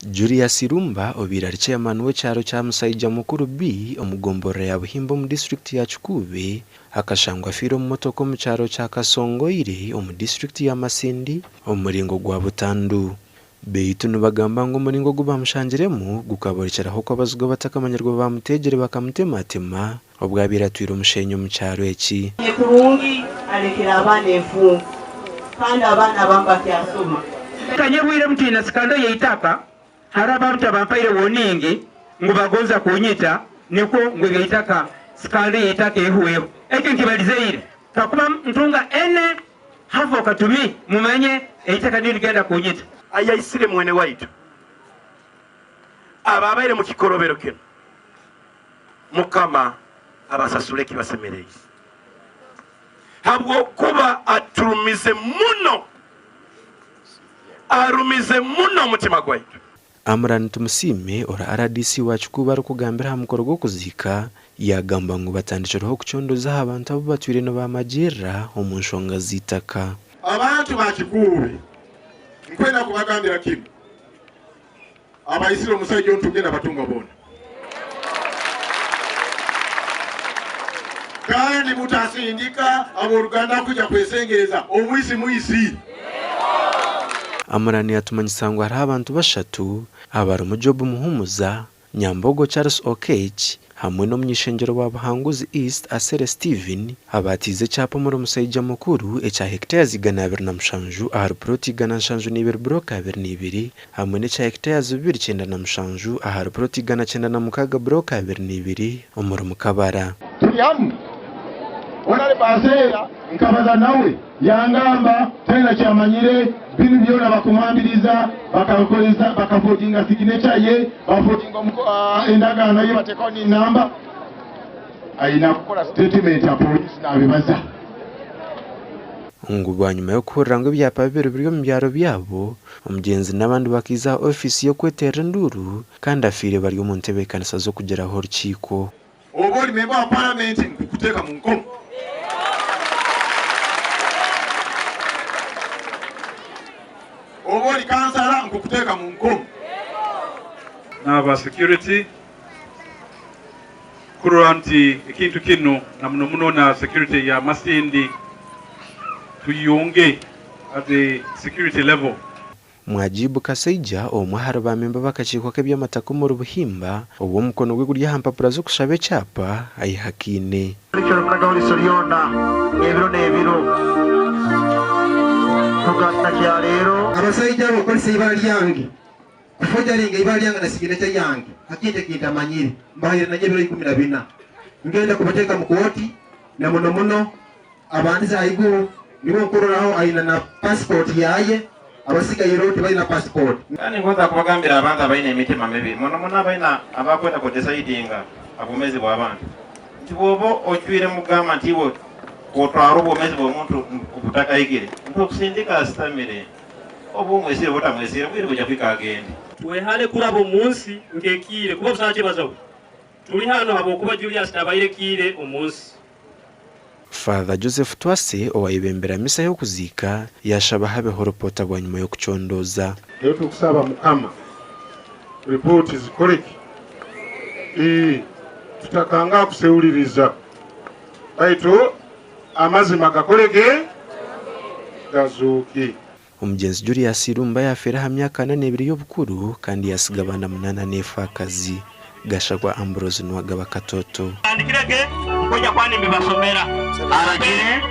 Julius Irumba obirari Ceyamaani w'ekyaro kya Musayija mukuru B omugomboro ya Buhimba mu district ya KIKUUBE akashangwa afiire omu motoka omu kyaro kya Kasongoire omu district ya Masindi omuringo gwa Butandu. Beitu nibagamba ngu omuringo gubamushangiremu gukaborekeraho ko abazigo batakamanyirwa bamutegere bakamutematema obwabire atwire omushenyi omu kyaro eki. Kurungi alekera abaana enfu kandi abaana bambakyasoma kanyerwire mutina sikando yeitaka haraba abantu abampaire woningi ngo bagonza kunyita niko ngo yeitaka sikando yeitaka ehuweho ekyo nkibalizeire kakuba mtunga ene havo katumi mumanye yeitaka nini genda kunyita aitsirwe mwene waitu ababaire mu kikorobero kino mukama abasasule kibasemereye habwo kuba aturumize muno mutima gwaitu. Amran Tumusime ora RDC wa KIKUUBE ari kugambira ha mukoro gwo kuzika yagamba ngo batandikiraho kucondoza abantu abo batwire no bamagirira omu nshonga zitaka. Abantu ba KIKUUBE nkwenda kubagambira kimwe abaisire omusajja ontugenda batunga bona kandi mutasindika aboruganda kuja kwesengereza omwisi Amurani yatumanyisa ngo hari abantu bashatu abari umujobu muhumuza Nyambogo Charles Okech hamwe no munyishengero wa Buhanguzi East Asere Steven abatize cyapa muri Musayija mukuru echa hectares igana 27 ahari proti igana 72 broka 22 hamwe ne cha hectares 297 ahari proti igana 96 broka 22 umuri mukabara. Turiyamu onale basera nkabaza nawe yangamba tena cyamanyire binu byona bakumwambiriza bakakoleza bakavotinga signature ye bavotinga endagano ye batekao ni namba aina kukola statement ya police nabibaza ngo nyuma yo kurira ngo byapa bibiri biri mu byaro byabo umugenzi n'abandi bakiza office yo kwetera nduru kandi afire bari mu ntebe kanisa zo kugeraho rukiko oboli member wa parliament nkuteka mu nkomo oboli kansala nkukuteka mu nkomo n'aba security kuranti ikintu kino na muno na security ya Masindi tuyonge at the security level. Mwajibu Kasayija omwahara ba memba bakachikwa keby'amatako mu Buhimba obwo mukono gwe guri hampapura zo kushabe cyapa ayihakine abasayija bakolesa ibali yange kufojaringa ibali yange na signature yange hakite kintamanyire mbahire na jebero 14 ngenda kubateka mu koti na muno abandiza ayigo nibo nkororaho ayina na passport yaye abasigaye rote bali na passport kandi ngoza kubagambira abantu abayina emitima mibi muno abayina abakwenda ko decidinga abumezi bw'abantu tibobo ochwire mugama ntibo kotwaro bomezi bw'omuntu kubutaka igire ntokusindika stamire obumwesire botamwesire bwiri kujya kwikagende twehale kurabo munsi ngekire kuba busache bazawo tuli hano abo kuba Julius nabayire kire umunsi. Father Joseph Twase owayibembera misa yo kuzika yashaba habeho report bwa nyuma yo kucondoza. Rero tukusaba mukama report zikoreke tutakanga kuseuliriza baito amazima gakoreke gazuki. Umugenzi Julius Irumba yafera ha myaka 4 y'obukuru kandi yasigabana 8 n'efakazi gashagwa Ambrose n'wagaba katoto andikireke ngoja kwani mbibasomera aragire